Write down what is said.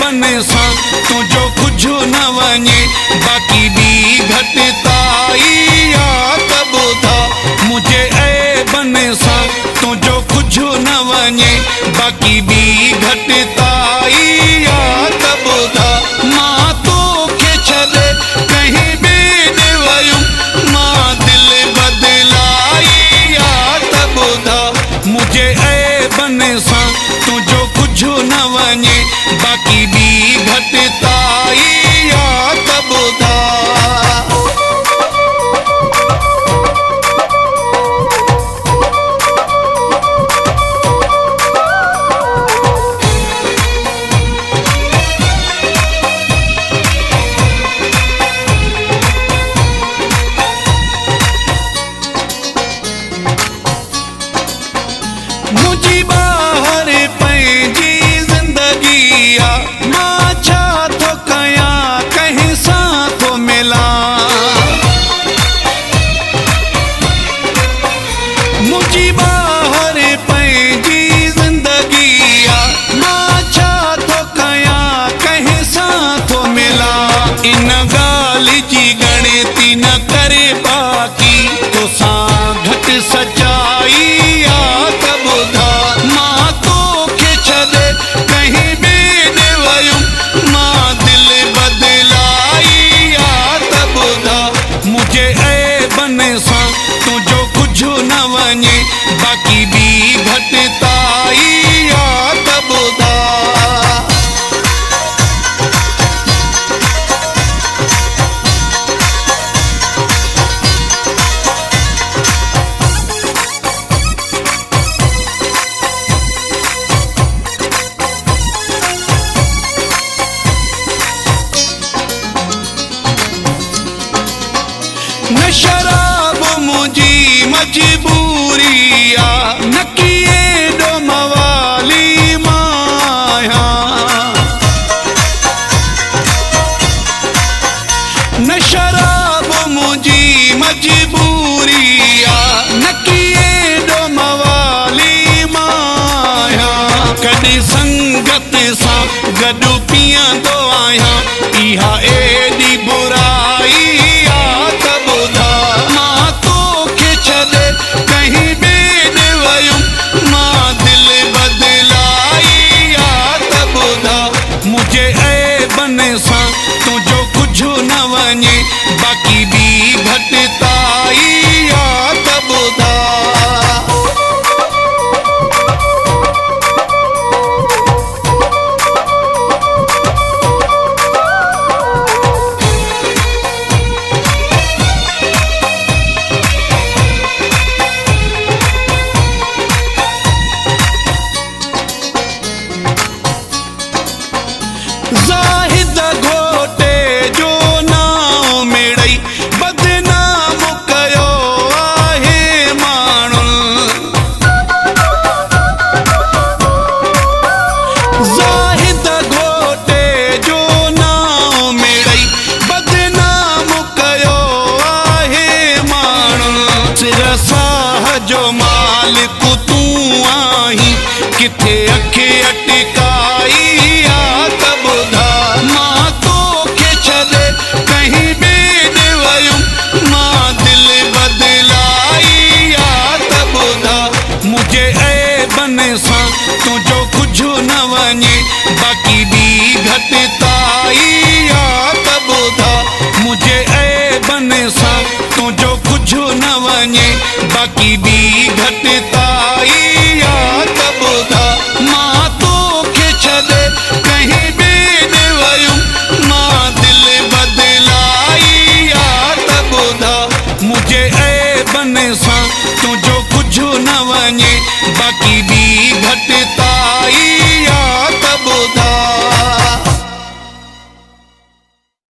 बन सां तुंहिंजो कुझु न वञे बाक़ी ॿी घटिताई आहे त ॿुधा मुंहिंजे ऐबन सां तुंहिंजो कुझु न वञे बाक़ी ॿी घटिताई आहे त ॿुधा मां तोखे छॾे कहीं ॿिए ॾे वयुमि मां दिलि बदिलाई आहे त ॿुधा मुंहिंजे ऐबन सां तुंहिंजो कुझु न वञे बाक़ी ॿी घटिताई आहे त ॿुधा मुंहिंजी ॿाहिरि पंहिंजी ज़िंदगी आहे मां छा थो कयां कंहिं सां थो मिलां मुंहिंजी ॿाहिरि पंहिंजी ज़िंदगी आहे मां छा थो कयां कंहिं सां थो मिलां इन ॻाल्हि जी ॻणिती न करे बाक़ी तोसां घटि सचाई आहे त ॿुधा मां तोखे छॾे कहीं ॿिए ॾे वयुमि मां दिलि बदिलाई आहे त ॿुधा मुंहिंजे ऐबन सां तुंहिंजो कुझु न वञे बाक़ी ॿी घटिताई आहे त ॿुधा न शराब मुंहिंजी मजबूरी आहे न कीअं मवाली माया न शराब मुंहिंजी मजबूरी आहे न कीअं मवाली माया कॾहिं संगत सां गॾु पीअंदो आहियां इहा एॾी बुराई आहे त ॿुधा मां तोखे छॾे कहीं ॿिए ॾे वयुमि मां दिलि बदिलाई आहे त ॿुधा मुंहिंजे ऐबन सां तुंहिंजो कुझु न वञे बाक़ी ॿी घटिताई आहे त ॿुधा ज़ाहिद घोटे जो नाम मिड़ई बदनाम कयो आहे माण्हुनि ज़ाहिद घोटे जो नाम मिड़ई बदनाम कयो आहे माण्हुनि सिरसाह जो मालिक तूं आहीं किथे अखि अटकाई आहे त ॿुधा मां तोखे छॾे कहीं ॿिए ॾे वयुमि मां दिलि बदिलाई आहे त ॿुधा मुंहिंजे ऐबन सां तुंहिंजो कुझु न वञे बाक़ी ॿी घटिताई आहे त ॿुधा मुंहिंजे ऐबन सां तुंहिंजो कुझु न वञे बाक़ी ॿी घटिताई आहे त ॿुधा मां तोखे छॾे कहीं ॿिए ॾे वयुमि मां दिलि बदिलाई आहे त ॿुधा मुंहिंजे ऐबन सां तुंहिंजो कुझु न वञे बाक़ी ॿी घटिताई आहे त ॿुधा